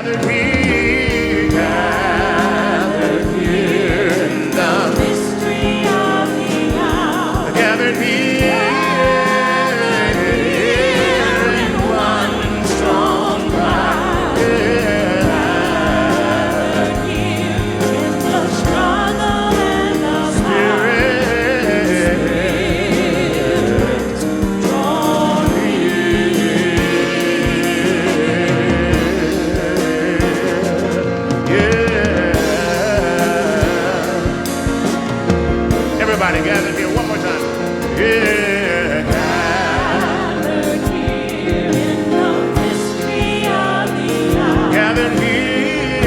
gathered here, gathered here in the mystery of the hour. Gathered here. Gathered here one more time. Yeah. Gathered here in the mystery of the hour. Gathered here.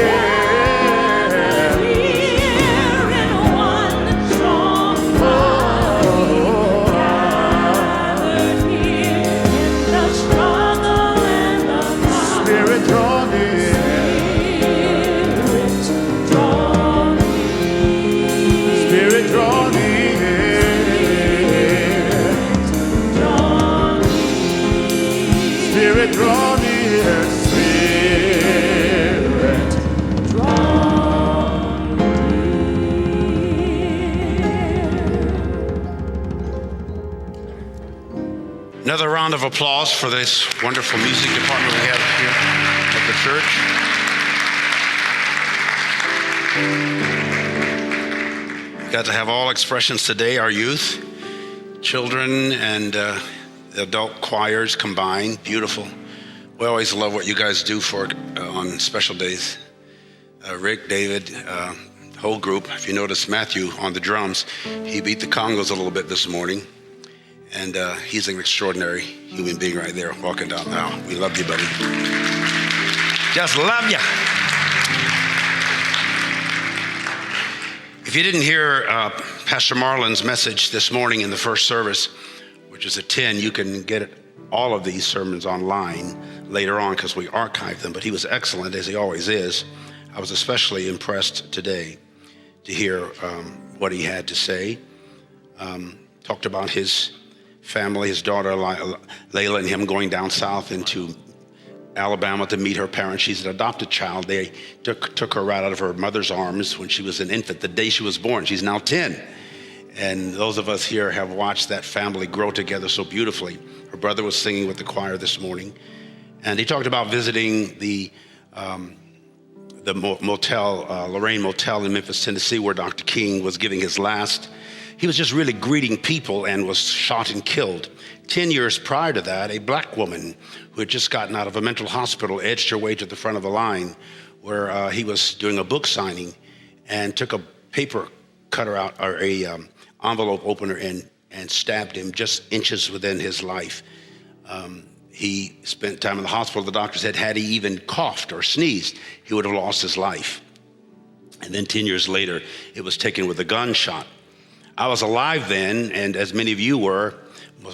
Gathered here in one strong body. Gathered here in the struggle and the power. Spirit draw near. Spirit draw near. Spirit draw near. Spirit, draw near, Spirit, draw near. Another round of applause for this wonderful music department we have here at the church. Got to have all expressions today, our youth, children, and the adult choirs combined. Beautiful. We always love what you guys do for on special days. Rick, David, the whole group. If you notice Matthew on the drums, he beat the congos a little bit this morning. And he's an extraordinary human being right there walking down the aisle. We love you, buddy. Just love you. If you didn't hear Pastor Marlon's message this morning in the first service, which is at 10, you can get all of these sermons online later on because we archive them, but he was excellent as he always is. I was especially impressed today to hear what he had to say. Talked about his family, his daughter Layla and him going down south into Alabama to meet her parents. She's an adopted child. They took her right out of her mother's arms when she was an infant, the day she was born. She's now 10. And those of us here have watched that family grow together so beautifully. Her brother was singing with the choir this morning. And he talked about visiting the motel, Lorraine Motel in Memphis, Tennessee, where Dr. King was giving his last. He was just really greeting people and was shot and killed. 10 years prior to that, a black woman who had just gotten out of a mental hospital edged her way to the front of the line where he was doing a book signing and took a paper cutter out, or a envelope opener, and stabbed him just inches within his life. He spent time in the hospital. The doctor said had he even coughed or sneezed, he would have lost his life. And then 10 years later, it was taken with a gunshot. I was alive then, and as many of you were,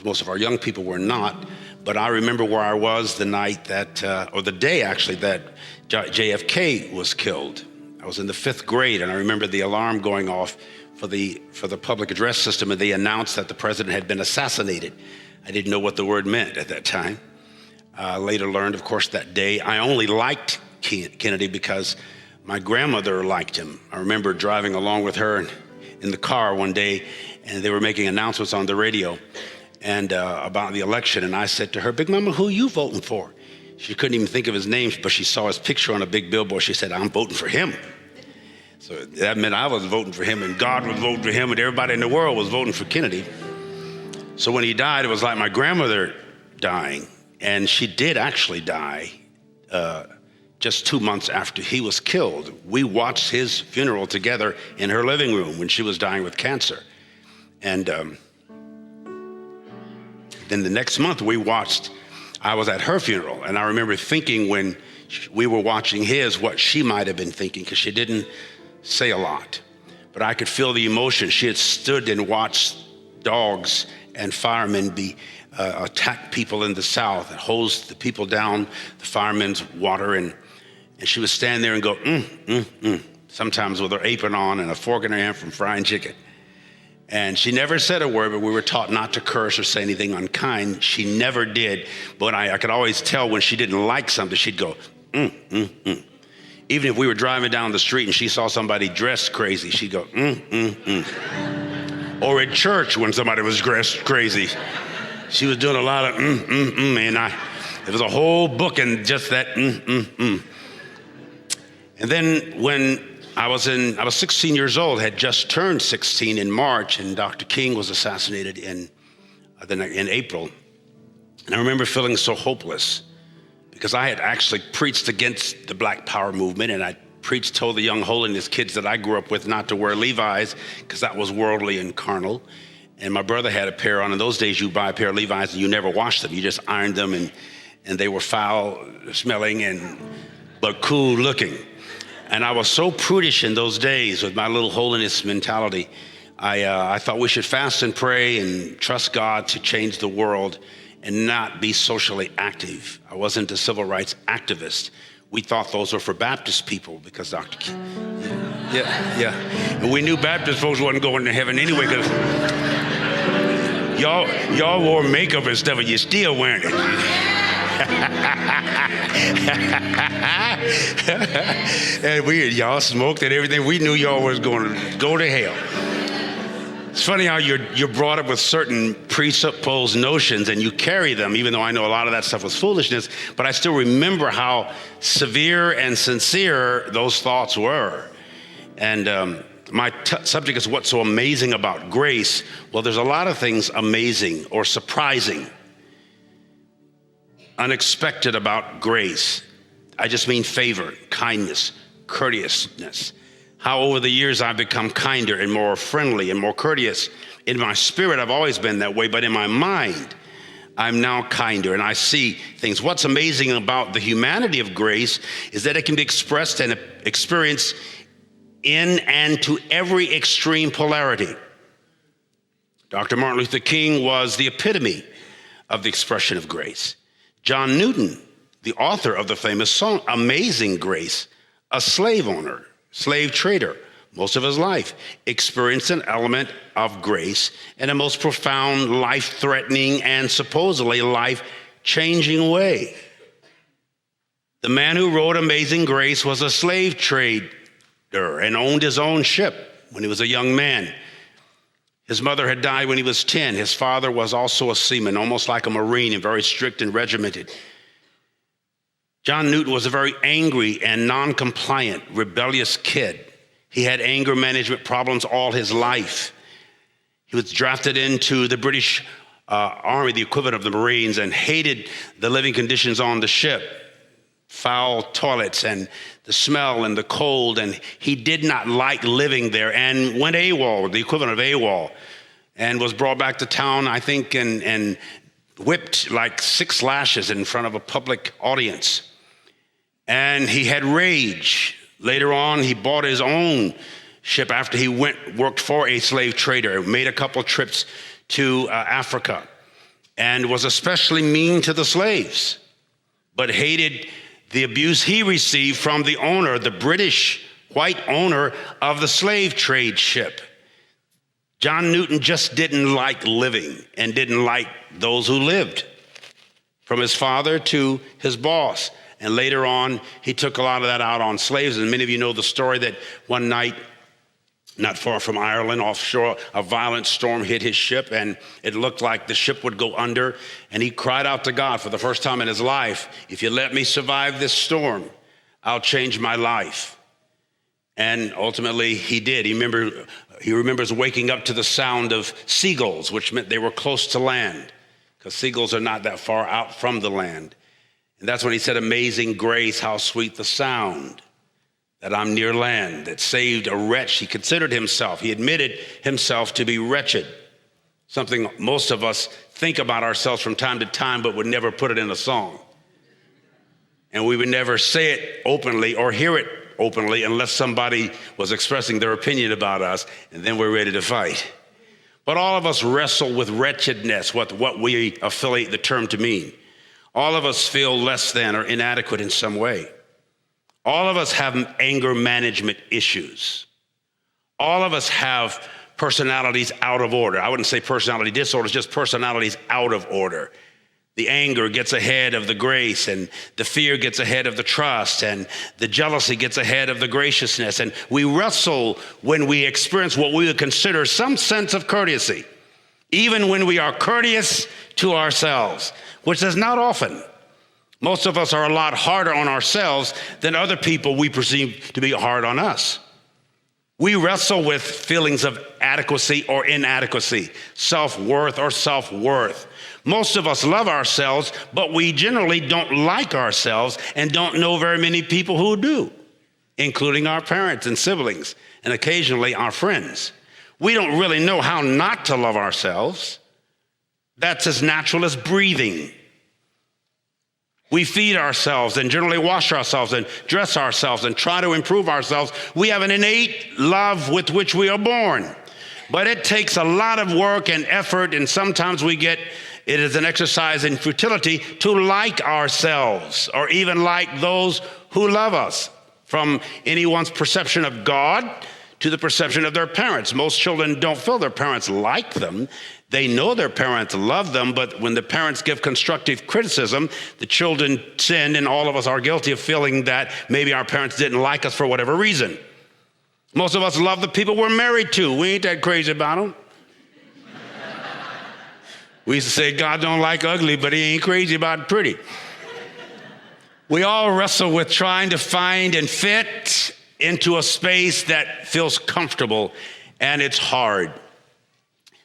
most of our young people were not, but I remember where I was the night that, or the day actually, that JFK was killed. I was in the 5th grade, and I remember the alarm going off for the public address system, and they announced that the president had been assassinated. I didn't know what the word meant at that time. Later learned, of course, that day. I only liked Kennedy because my grandmother liked him. I remember driving along with her in the car one day, and they were making announcements on the radio and about the election, and I said to her, "Big Mama, who you voting for?" She couldn't even think of his name, but she saw his picture on a big billboard. She said, "I'm voting for him." So that meant I was voting for him, and God was voting for him, and everybody in the world was voting for Kennedy. So when he died, it was like my grandmother dying, and she did actually die just 2 months after he was killed. We watched his funeral together in her living room when she was dying with cancer. And then the next month I was at her funeral, and I remember thinking when we were watching his, what she might have been thinking, because she didn't say a lot. But I could feel the emotion. She had stood and watched dogs and firemen attack people in the South and hose the people down, the firemen's water, and she would stand there and go, sometimes with her apron on and a fork in her hand from frying chicken. And she never said a word, but we were taught not to curse or say anything unkind. She never did, but I could always tell when she didn't like something, she'd go, Even if we were driving down the street and she saw somebody dressed crazy, she'd go, Or at church when somebody was dressed crazy, she was doing a lot of and there was a whole book in just that And then when I was 16 years old, had just turned 16 in March, and Dr. King was assassinated in April. And I remember feeling so hopeless because I had actually preached against the Black Power movement, and I told the young holiness kids that I grew up with not to wear Levi's because that was worldly and carnal. And my brother had a pair on. In those days, you buy a pair of Levi's and you never washed them. You just ironed them, and they were foul smelling but cool looking. And I was so prudish in those days with my little holiness mentality. I thought we should fast and pray and trust God to change the world and not be socially active. I wasn't a civil rights activist. We thought those were for Baptist people because Dr. King. Yeah. And we knew Baptist folks wasn't going to heaven anyway because y'all wore makeup and stuff and you're still wearing it. And y'all smoked and everything. We knew y'all was going to go to hell. It's funny how you're brought up with certain presupposed notions and you carry them, even though I know a lot of that stuff was foolishness, but I still remember how severe and sincere those thoughts were. And my subject is what's so amazing about grace. Well, there's a lot of things amazing or surprising, unexpected about grace. I just mean favor, kindness, courteousness. How over the years I've become kinder and more friendly and more courteous. In my spirit, I've always been that way, but in my mind, I'm now kinder and I see things. What's amazing about the humanity of grace is that it can be expressed and experienced in and to every extreme polarity. Dr. Martin Luther King was the epitome of the expression of grace. John Newton, the author of the famous song, Amazing Grace, a slave owner, slave trader, most of his life, experienced an element of grace in a most profound, life-threatening, and supposedly life-changing way. The man who wrote Amazing Grace was a slave trader and owned his own ship when he was a young man. His mother had died when he was 10. His father was also a seaman, almost like a Marine, and very strict and regimented. John Newton was a very angry and non-compliant, rebellious kid. He had anger management problems all his life. He was drafted into the British Army, the equivalent of the Marines, and hated the living conditions on the ship. Foul toilets and the smell and the cold, and he did not like living there and went AWOL, the equivalent of AWOL, and was brought back to town, I think, and whipped like 6 lashes in front of a public audience. And he had rage. Later on, he bought his own ship after he worked for a slave trader, made a couple trips to Africa, and was especially mean to the slaves, but hated the abuse he received from the owner, the British white owner of the slave trade ship. John Newton just didn't like living and didn't like those who lived, from his father to his boss. And later on, he took a lot of that out on slaves. And many of you know the story that one night, not far from Ireland, offshore, a violent storm hit his ship, and it looked like the ship would go under. And he cried out to God for the first time in his life, if you let me survive this storm, I'll change my life. And ultimately, he did. He remembers waking up to the sound of seagulls, which meant they were close to land, because seagulls are not that far out from the land. And that's when he said, Amazing grace, how sweet the sound that I'm near land, that saved a wretch. He considered himself, he admitted himself to be wretched, something most of us think about ourselves from time to time, but would never put it in a song. And we would never say it openly or hear it openly unless somebody was expressing their opinion about us, and then we're ready to fight. But all of us wrestle with wretchedness, what we affiliate the term to mean. All of us feel less than or inadequate in some way. All of us have anger management issues. All of us have personalities out of order. I wouldn't say personality disorders, just personalities out of order. The anger gets ahead of the grace, and the fear gets ahead of the trust, and the jealousy gets ahead of the graciousness. And we wrestle when we experience what we would consider some sense of courtesy, even when we are courteous to ourselves, which is not often. Most of us are a lot harder on ourselves than other people we perceive to be hard on us. We wrestle with feelings of adequacy or inadequacy, self-worth or self-worth. Most of us love ourselves, but we generally don't like ourselves and don't know very many people who do, including our parents and siblings, and occasionally our friends. We don't really know how not to love ourselves. That's as natural as breathing. We feed ourselves and generally wash ourselves and dress ourselves and try to improve ourselves. We have an innate love with which we are born. But it takes a lot of work and effort, and sometimes we get it is an exercise in futility to like ourselves or even like those who love us, from anyone's perception of God to the perception of their parents. Most children don't feel their parents like them. They know their parents love them, but when the parents give constructive criticism, the children sin, and all of us are guilty of feeling that maybe our parents didn't like us for whatever reason. Most of us love the people we're married to. We ain't that crazy about them. We used to say, God don't like ugly, but he ain't crazy about pretty. We all wrestle with trying to find and fit into a space that feels comfortable, and it's hard.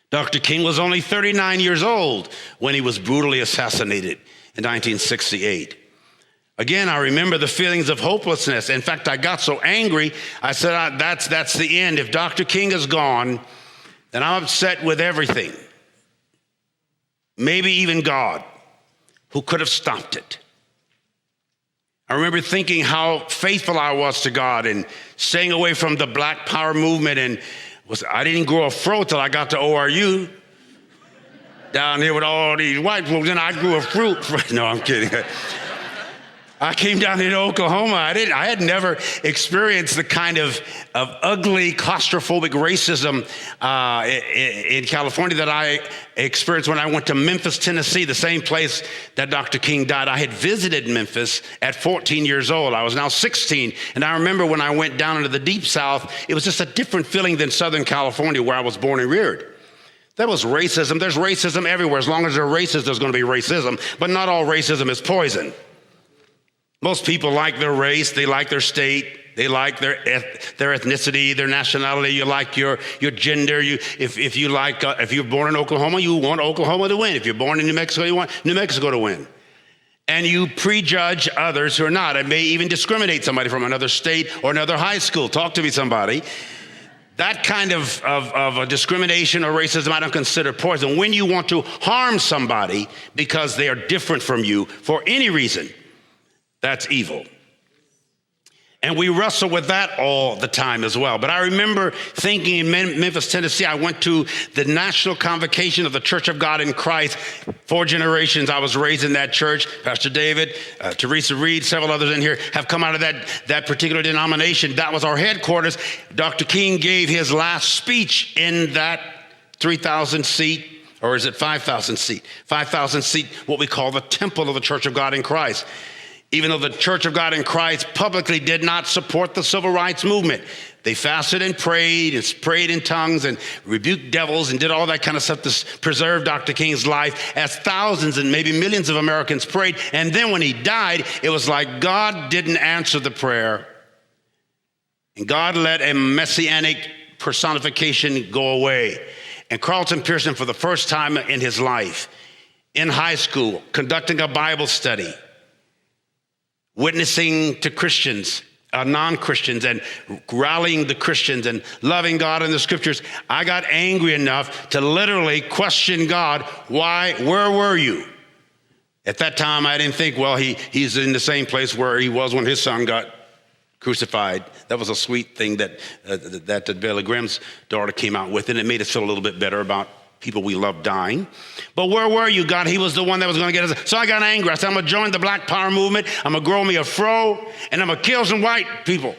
Dr. King was only 39 years old when he was brutally assassinated in 1968. Again, I remember the feelings of hopelessness. In fact, I got so angry, I said, that's the end. If Dr. King is gone, then I'm upset with everything. Maybe even God, who could have stopped it. I remember thinking how faithful I was to God and staying away from the Black Power movement, and I didn't grow a fro till I got to ORU. Down here with all these white folks, and I grew a fruit. No, I'm kidding. I came down here to Oklahoma. I had never experienced the kind of ugly, claustrophobic racism in California that I experienced when I went to Memphis, Tennessee, the same place that Dr. King died. I had visited Memphis at 14 years old. I was now 16. And I remember when I went down into the deep South, it was just a different feeling than Southern California, where I was born and reared. That was racism. There's racism everywhere. As long as they're racist, there's going to be racism. But not all racism is poison. Most people like their race, they like their state, they like their ethnicity, their nationality. You like your gender. If you're born in Oklahoma, you want Oklahoma to win. If you're born in New Mexico, you want New Mexico to win. And you prejudge others who are not. It may even discriminate somebody from another state or another high school. Talk to me, somebody. That kind of a discrimination or racism I don't consider poison. When you want to harm somebody because they are different from you for any reason, that's evil. And we wrestle with that all the time as well. But I remember thinking in Memphis, Tennessee, I went to the National Convocation of the Church of God in Christ. 4 generations I was raised in that church. Pastor David, Teresa Reed, several others in here have come out of that particular denomination. That was our headquarters. Dr. King gave his last speech in that 3,000 seat, or is it 5,000 seat? 5,000 seat, what we call the temple of the Church of God in Christ. Even though the Church of God in Christ publicly did not support the civil rights movement, they fasted and prayed in tongues and rebuked devils and did all that kind of stuff to preserve Dr. King's life, as thousands and maybe millions of Americans prayed. And then when he died, it was like God didn't answer the prayer, and God let a messianic personification go away. And Carlton Pearson, for the first time in his life, in high school, conducting a Bible study, witnessing to Christians, non-Christians, and rallying the Christians and loving God in the scriptures, I got angry enough to literally question God. Where were you? At that time, I didn't think, well, he's in the same place where he was when his son got crucified. That was a sweet thing that Billy Graham's daughter came out with, and it made us feel a little bit better about people we love dying. But where were you, God? He was the one that was going to get us. So I got angry. I said, I'm going to join the Black Power movement. I'm going to grow me a fro, and I'm going to kill some white people.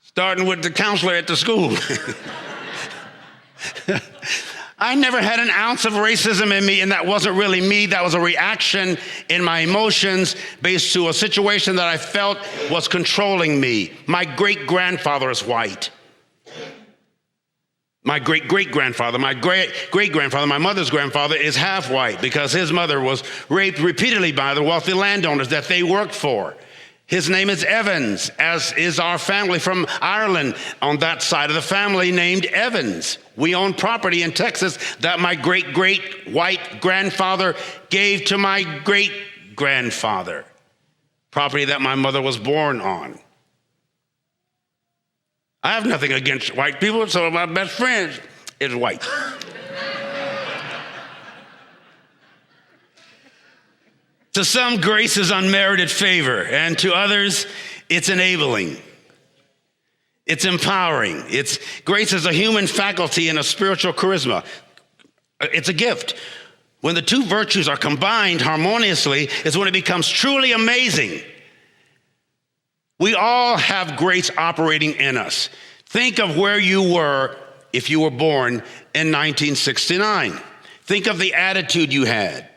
Starting with the counselor at the school. I never had an ounce of racism in me, and that wasn't really me. That was a reaction in my emotions based to a situation that I felt was controlling me. My great-grandfather is white. My great-great-grandfather, my great-great-grandfather, my mother's grandfather is half white because his mother was raped repeatedly by the wealthy landowners that they worked for. His name is Evans, as is our family from Ireland on that side of the family named Evans. We own property in Texas that my great-great white grandfather gave to my great-grandfather, property that my mother was born on. I have nothing against white people, so my best friend is white. To some, grace is unmerited favor, and to others, it's enabling. It's empowering. Grace is a human faculty and a spiritual charisma. It's a gift. When the two virtues are combined harmoniously, is when it becomes truly amazing. We all have grace operating in us. Think of where you were if you were born in 1969. Think of the attitude you had.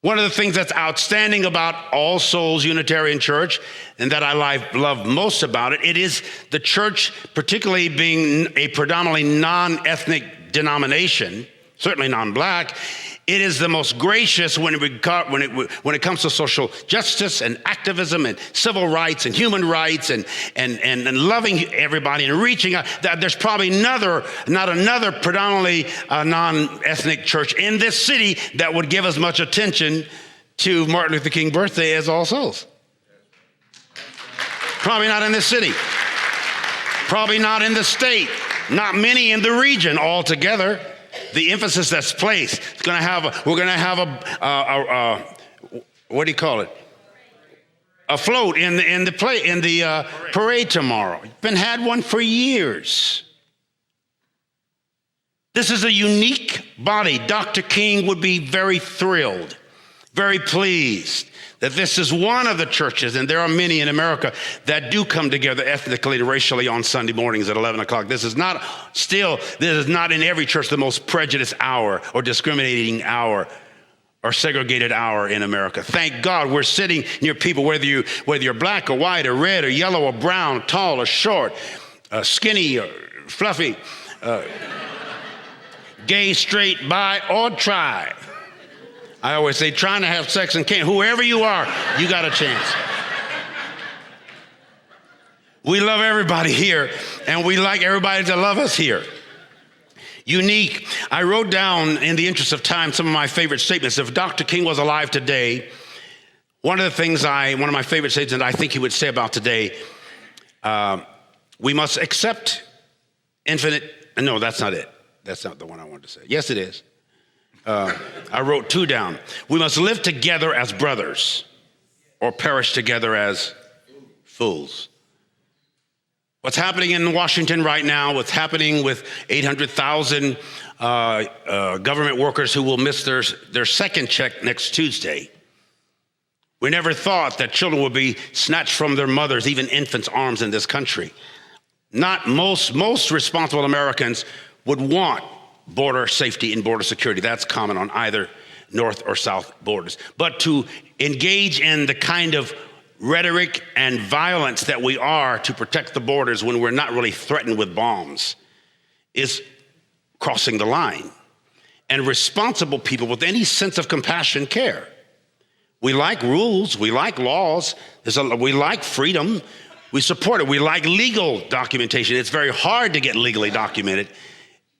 One of the things that's outstanding about All Souls Unitarian Church, and that I love most about it, it is the church, particularly being a predominantly non-ethnic denomination, certainly non-black. It is the most gracious when it comes to social justice and activism and civil rights and human rights and loving everybody and reaching out. There's probably not another predominantly non-ethnic church in this city that would give as much attention to Martin Luther King's birthday as All Souls. Probably not in this city. Probably not in the state. Not many in the region altogether. The emphasis that's placed, we're going to have a what do you call it? A float in the parade tomorrow. Been had one for years. This is a unique body. Dr. King would be very thrilled, very pleased that this is one of the churches, and there are many in America, that do come together ethnically and racially on Sunday mornings at 11 o'clock. This is not in every church the most prejudiced hour or discriminating hour or segregated hour in America. Thank God we're sitting near people, whether you're black or white or red or yellow or brown, tall or short, skinny or fluffy, gay, straight, bi, or tri. I always say, trying to have sex and can't. Whoever you are, you got a chance. We love everybody here, and we like everybody to love us here. Unique. I wrote down, in the interest of time, some of my favorite statements. If Dr. King was alive today, one of my favorite statements that I think he would say about today, we must accept infinite. No, that's not it. That's not the one I wanted to say. Yes, it is. I wrote two down. We must live together as brothers or perish together as fools. What's happening in Washington right now, what's happening with 800,000 government workers who will miss their second check next Tuesday. We never thought that children would be snatched from their mothers, even infants' arms in this country. Not most responsible Americans would want border safety and border security. That's common on either north or south borders. But to engage in the kind of rhetoric and violence that we are to protect the borders when we're not really threatened with bombs is crossing the line. And responsible people with any sense of compassion care. We like rules, we like laws, we like freedom, we support it. We like legal documentation. It's very hard to get legally documented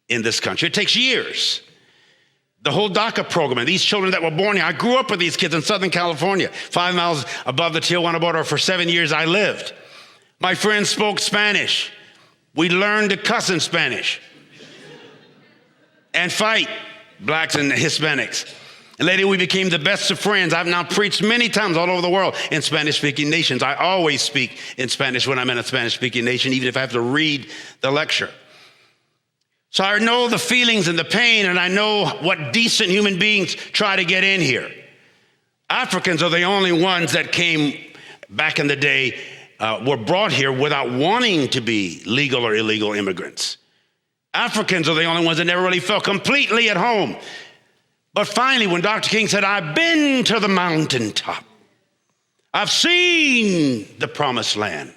in this country. It takes years. The whole DACA program, and these children that were born here, I grew up with these kids in Southern California, 5 miles above the Tijuana border. For 7 years I lived. My friends spoke Spanish. We learned to cuss in Spanish and fight, blacks and Hispanics. And later we became the best of friends. I've now preached many times all over the world in Spanish-speaking nations. I always speak in Spanish when I'm in a Spanish-speaking nation, even if I have to read the lecture. So I know the feelings and the pain, and I know what decent human beings try to get in here. Africans are the only ones that came back in the day, were brought here without wanting to be legal or illegal immigrants. Africans are the only ones that never really felt completely at home. But finally, when Dr. King said, I've been to the mountaintop, I've seen the promised land.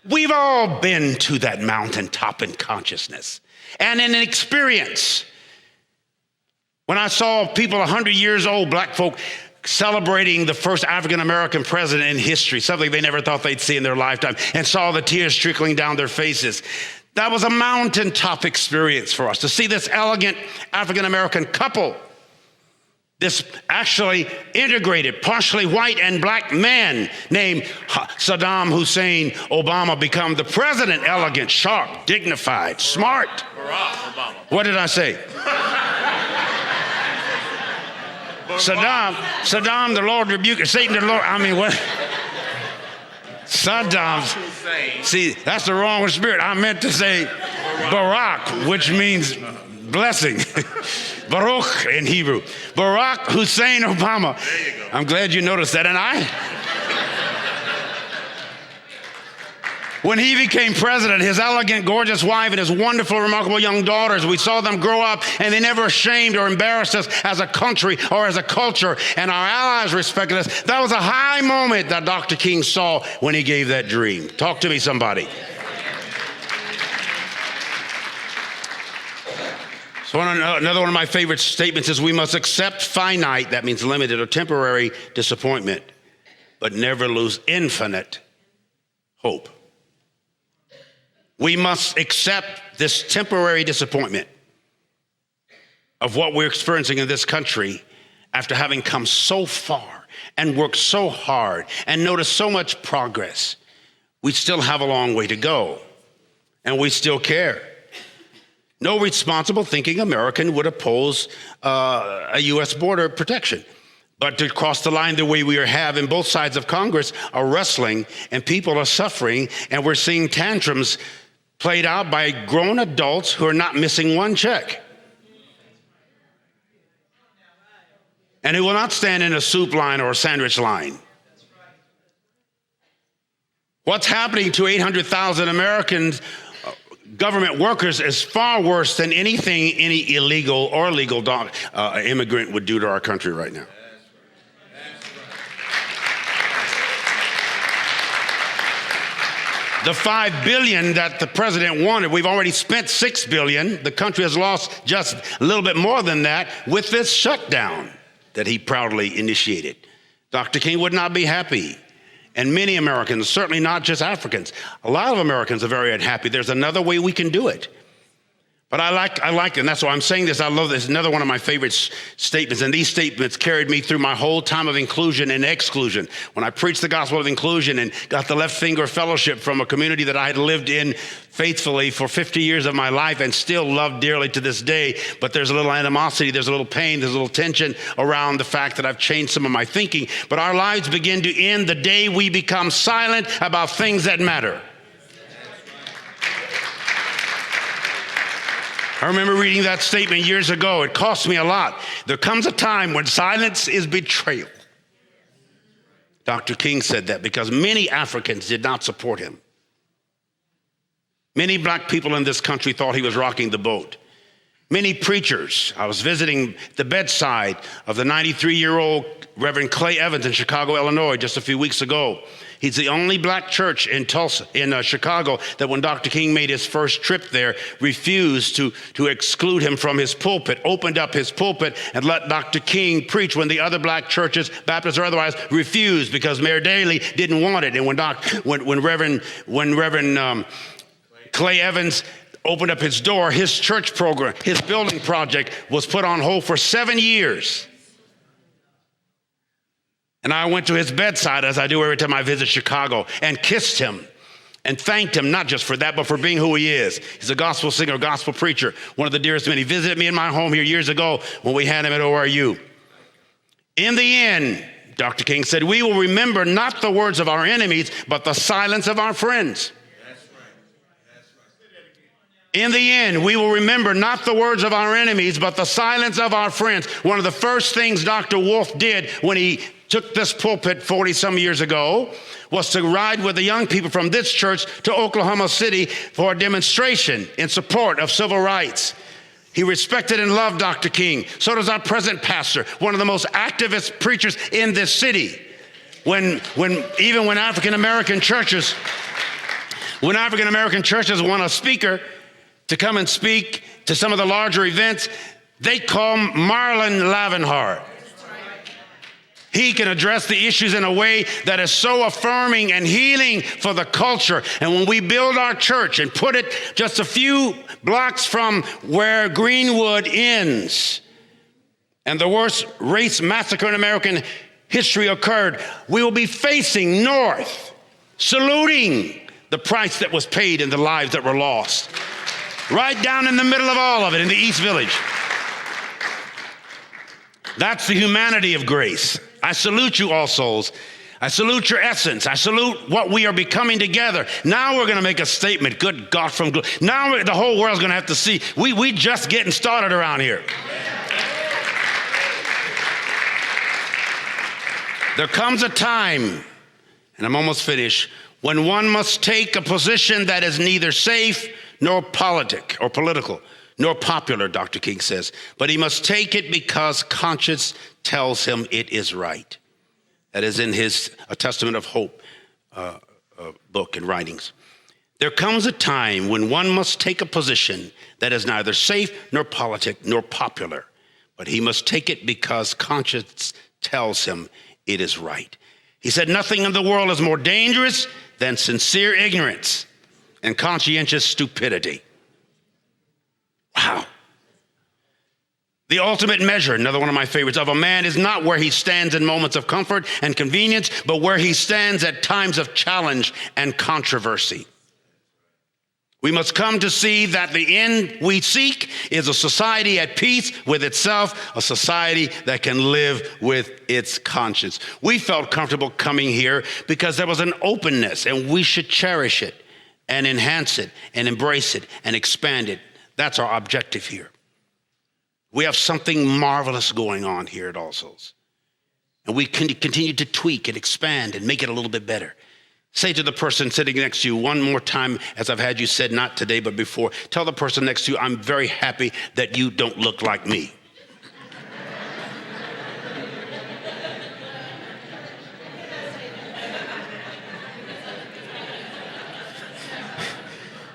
We've all been to that mountaintop in consciousness and in experience. When I saw people 100 years old, black folk, celebrating the first African-American president in history, something they never thought they'd see in their lifetime, and saw the tears trickling down their faces. That was a mountaintop experience for us, to see this elegant African-American couple, this actually integrated, partially white and black man named Saddam Hussein Obama become the president, elegant, sharp, dignified, smart. Barack Obama. What did I say? Saddam, the Lord rebuke, Satan, the Lord, what? Saddam, see, that's the wrong spirit. I meant to say Barak, which means blessing. Baruch in Hebrew. Barack Hussein Obama. There you go. I'm glad you noticed that. And when he became president, his elegant, gorgeous wife and his wonderful, remarkable young daughters, we saw them grow up, and they never shamed or embarrassed us as a country or as a culture, and our allies respected us. That was a high moment that Dr. King saw when he gave that dream. Talk to me, somebody. So another one of my favorite statements is, we must accept finite, that means limited or temporary, disappointment, but never lose infinite hope. We must accept this temporary disappointment of what we're experiencing in this country after having come so far and worked so hard and noticed so much progress. We still have a long way to go, and we still care. No responsible thinking American would oppose a U.S. border protection. But to cross the line the way we have, and both sides of Congress are wrestling, and people are suffering, and we're seeing tantrums played out by grown adults who are not missing one check, and who will not stand in a soup line or a sandwich line. What's happening to 800,000 Americans, government workers, is far worse than anything any illegal or legal immigrant would do to our country right now. The $5 billion that the president wanted, we've already spent $6 billion. The country has lost just a little bit more than that with this shutdown that he proudly initiated. Dr. King would not be happy. And many Americans, certainly not just Africans, a lot of Americans are very unhappy. There's another way we can do it. But I like, and that's why I'm saying this. I love this. Another one of my favorite statements, and these statements carried me through my whole time of inclusion and exclusion. When I preached the gospel of inclusion and got the left finger fellowship from a community that I had lived in faithfully for 50 years of my life and still love dearly to this day, but there's a little animosity, there's a little pain, there's a little tension around the fact that I've changed some of my thinking. But our lives begin to end the day we become silent about things that matter. I remember reading that statement years ago. It cost me a lot. There comes a time when silence is betrayal. Dr. King said that because many Africans did not support him. Many black people in this country thought he was rocking the boat. Many preachers. I was visiting the bedside of the 93-year-old Reverend Clay Evans in Chicago, Illinois, just a few weeks ago. He's the only black church in Chicago that when Dr. King made his first trip there, refused to exclude him from his pulpit, opened up his pulpit and let Dr. King preach when the other black churches, Baptists or otherwise, refused because Mayor Daley didn't want it. And when Reverend Clay Evans opened up his door, his church program, his building project was put on hold for 7 years. And I went to his bedside, as I do every time I visit Chicago, and kissed him and thanked him, not just for that, but for being who he is. He's a gospel singer, gospel preacher, one of the dearest men. He visited me in my home here years ago when we had him at ORU. In the end, Dr. King said, we will remember not the words of our enemies, but the silence of our friends. In the end, we will remember not the words of our enemies, but the silence of our friends. One of the first things Dr. Wolf did when he took this pulpit 40 some years ago was to ride with the young people from this church to Oklahoma City for a demonstration in support of civil rights. He respected and loved Dr. King. So does our present pastor, one of the most activist preachers in this city. When African American churches want a speaker to come and speak to some of the larger events, they call Marlon Lavenhart. He can address the issues in a way that is so affirming and healing for the culture. And when we build our church and put it just a few blocks from where Greenwood ends and the worst race massacre in American history occurred, we will be facing north, saluting the price that was paid and the lives that were lost. Right down in the middle of all of it in the East Village. That's the humanity of grace. I salute you, all souls. I salute your essence. I salute what we are becoming together. Now we're going to make a statement. Good God from glory. Now the whole world's going to have to see. We just getting started around here. There comes a time, and I'm almost finished, when one must take a position that is neither safe nor political, nor popular, Dr. King says, but he must take it because conscience tells him it is right. That is in his A Testament of Hope book and writings. There comes a time when one must take a position that is neither safe nor politic nor popular, but he must take it because conscience tells him it is right. He said, nothing in the world is more dangerous than sincere ignorance and conscientious stupidity. Wow. The ultimate measure, another one of my favorites, of a man is not where he stands in moments of comfort and convenience, but where he stands at times of challenge and controversy. We must come to see that the end we seek is a society at peace with itself, a society that can live with its conscience. We felt comfortable coming here because there was an openness, and we should cherish it and enhance it and embrace it and expand it. That's our objective here. We have something marvelous going on here at All Souls. And we can continue to tweak and expand and make it a little bit better. Say to the person sitting next to you one more time, as I've had you said, not today, but before, tell the person next to you, I'm very happy that you don't look like me.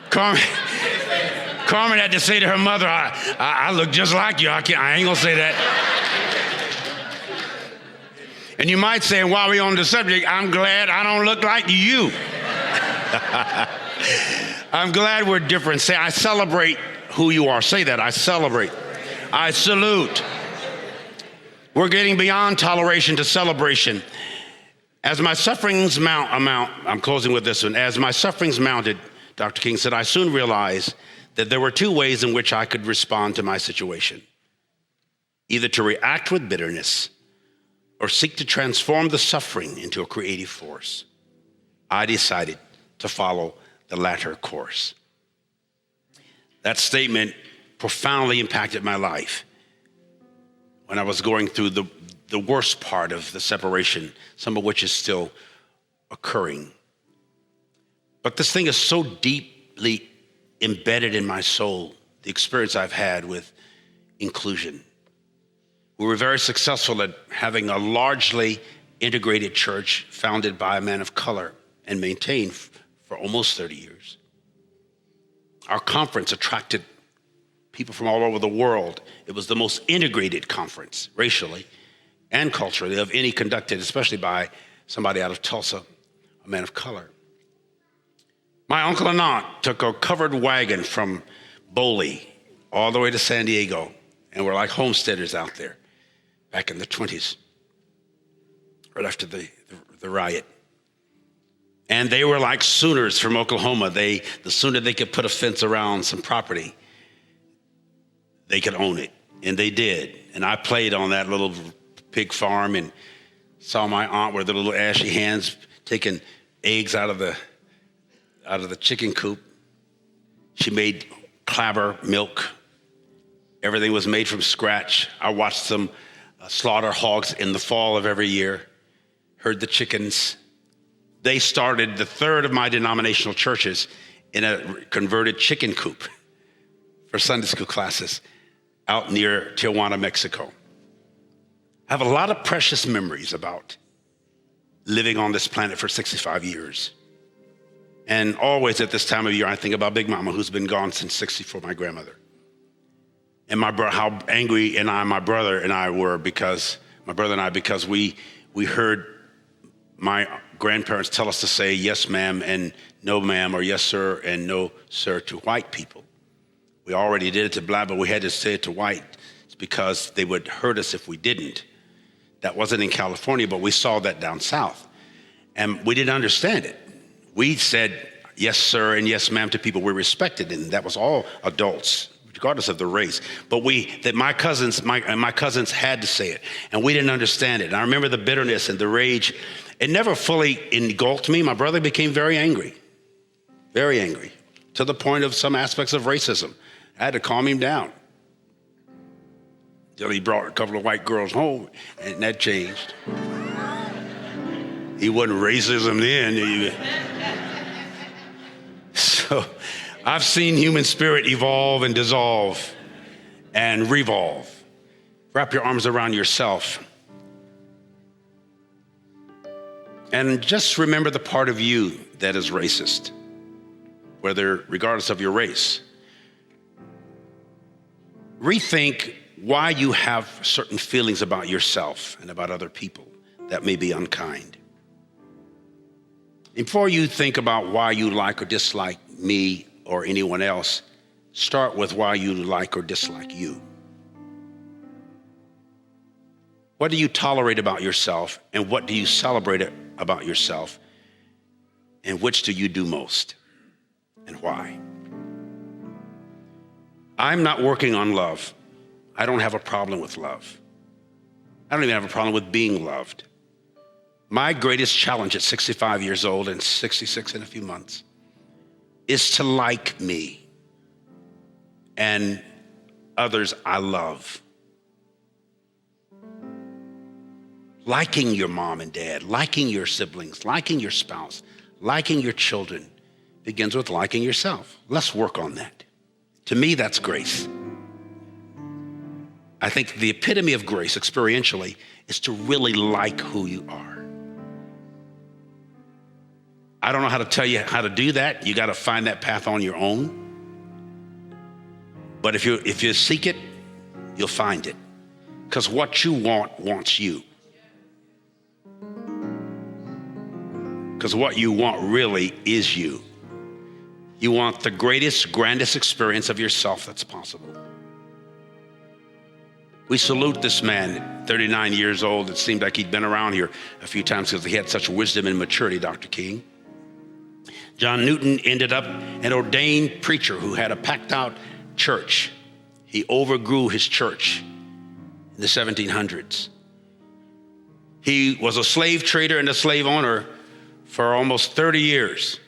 Carmen had to say to her mother, I look just like you. I ain't gonna say that. And you might say, while we're on the subject, I'm glad I don't look like you. I'm glad we're different. Say, I celebrate who you are. Say that, I celebrate. I salute. We're getting beyond toleration to celebration. As my sufferings I'm closing with this one. As my sufferings mounted, Dr. King said, I soon realized that there were two ways in which I could respond to my situation. Either to react with bitterness or seek to transform the suffering into a creative force. I decided to follow the latter course. That statement profoundly impacted my life when I was going through the worst part of the separation, some of which is still occurring. But this thing is so deeply embedded in my soul, the experience I've had with inclusion. We were very successful at having a largely integrated church founded by a man of color and maintained for almost 30 years. Our conference attracted people from all over the world. It was the most integrated conference, racially and culturally, of any conducted, especially by somebody out of Tulsa, a man of color. My uncle and aunt took a covered wagon from Boley all the way to San Diego, and were like homesteaders out there back in the 20s, right after the riot. And they were like Sooners from Oklahoma. The sooner they could put a fence around some property, they could own it. And they did. And I played on that little pig farm and saw my aunt with her little ashy hands taking eggs out of the chicken coop. She made clabber milk. Everything was made from scratch. I watched them slaughter hogs in the fall of every year. herd the chickens. They started the third of my denominational churches in a converted chicken coop for Sunday school classes out near Tijuana, Mexico. I have a lot of precious memories about living on this planet for 65 years. And always at this time of year, I think about Big Mama, who's been gone since '64, my grandmother. And how angry my brother and I were because we heard my grandparents tell us to say yes, ma'am, and no, ma'am, or yes, sir, and no, sir, to white people. We already did it to black, but we had to say it to white because they would hurt us if we didn't. That wasn't in California, but we saw that down south. And we didn't understand it. We said yes, sir, and yes, ma'am to people we respected, and that was all adults, regardless of the race. But my cousins had to say it, and we didn't understand it. And I remember the bitterness and the rage. It never fully engulfed me. My brother became very angry, to the point of some aspects of racism. I had to calm him down. Till he brought a couple of white girls home, and that changed. He wasn't racism then. So I've seen human spirit evolve and dissolve and revolve. Wrap your arms around yourself. And just remember the part of you that is racist, regardless of your race. Rethink why you have certain feelings about yourself and about other people that may be unkind. Before you think about why you like or dislike me or anyone else, start with why you like or dislike you. What do you tolerate about yourself, and what do you celebrate about yourself, and which do you do most, and why? I'm not working on love. I don't have a problem with love. I don't even have a problem with being loved. My greatest challenge at 65 years old and 66 in a few months is to like me and others I love. Liking your mom and dad, liking your siblings, liking your spouse, liking your children begins with liking yourself. Let's work on that. To me, that's grace. I think the epitome of grace experientially is to really like who you are. I don't know how to tell you how to do that. You got to find that path on your own. But if you seek it, you'll find it. Because what you want wants you. Because what you want really is you. You want the greatest, grandest experience of yourself that's possible. We salute this man, 39 years old. It seemed like he'd been around here a few times because he had such wisdom and maturity, Dr. King. John Newton ended up an ordained preacher who had a packed out church. He overgrew his church in the 1700s. He was a slave trader and a slave owner for almost 30 years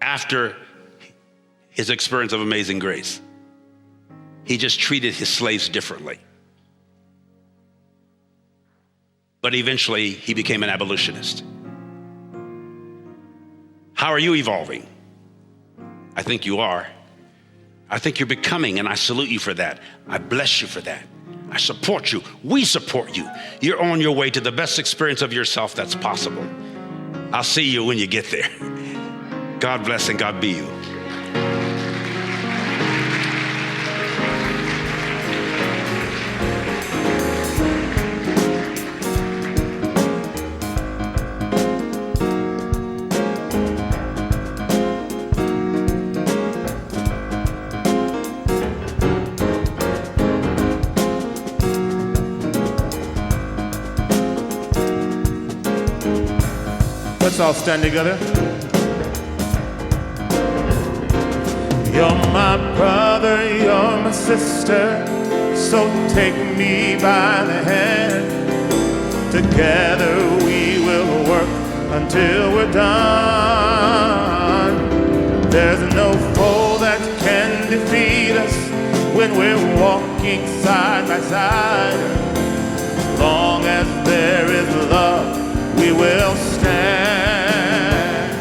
after his experience of amazing grace. He just treated his slaves differently. But eventually he became an abolitionist. How are you evolving? I think you are. I think you're becoming, and I salute you for that. I bless you for that. I support you. We support you. You're on your way to the best experience of yourself that's possible. I'll see you when you get there. God bless and God be you. Let's all stand together. You're my brother, you're my sister, so take me by the hand. Together we will work until we're done. There's no foe that can defeat us when we're walking side by side. As long as there is love, will stand.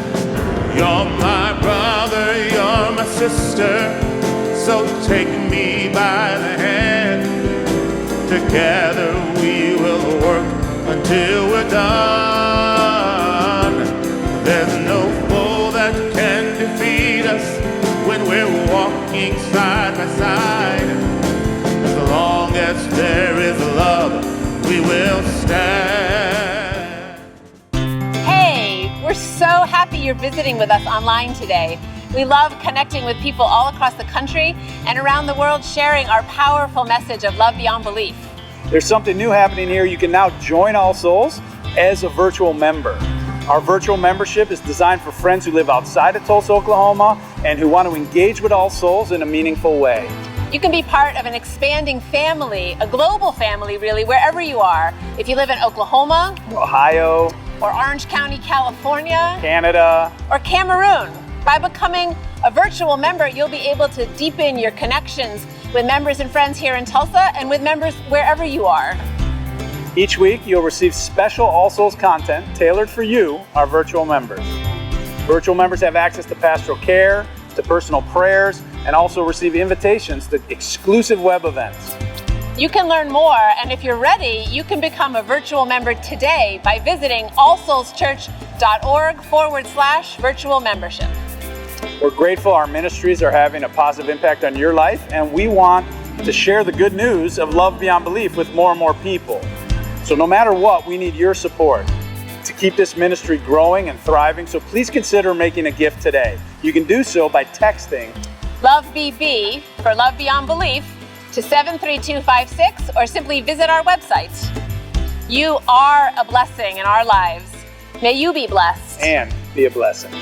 You're my brother, you're my sister, so take me by the hand. Together we will work until we're done. There's no foe that can defeat us when we're walking side by side. As long as there is love, we will stand. Hey, we're so happy you're visiting with us online today. We love connecting with people all across the country and around the world, sharing our powerful message of love beyond belief. There's something new happening here. You can now join All Souls as a virtual member. Our virtual membership is designed for friends who live outside of Tulsa, Oklahoma, and who want to engage with All Souls in a meaningful way. You can be part of an expanding family, a global family really, wherever you are. If you live in Oklahoma, Ohio, or Orange County, California, Canada, or Cameroon. By becoming a virtual member, you'll be able to deepen your connections with members and friends here in Tulsa and with members wherever you are. Each week, you'll receive special All Souls content tailored for you, our virtual members. Virtual members have access to pastoral care, to personal prayers, and also receive invitations to exclusive web events. You can learn more, and if you're ready, you can become a virtual member today by visiting allsoulschurch.org/virtual membership. We're grateful our ministries are having a positive impact on your life, and we want to share the good news of love beyond belief with more and more people. So no matter what, we need your support to keep this ministry growing and thriving, so please consider making a gift today. You can do so by texting LOVEBB for Love Beyond Belief to 73256, or simply visit our website. You are a blessing in our lives. May you be blessed and be a blessing.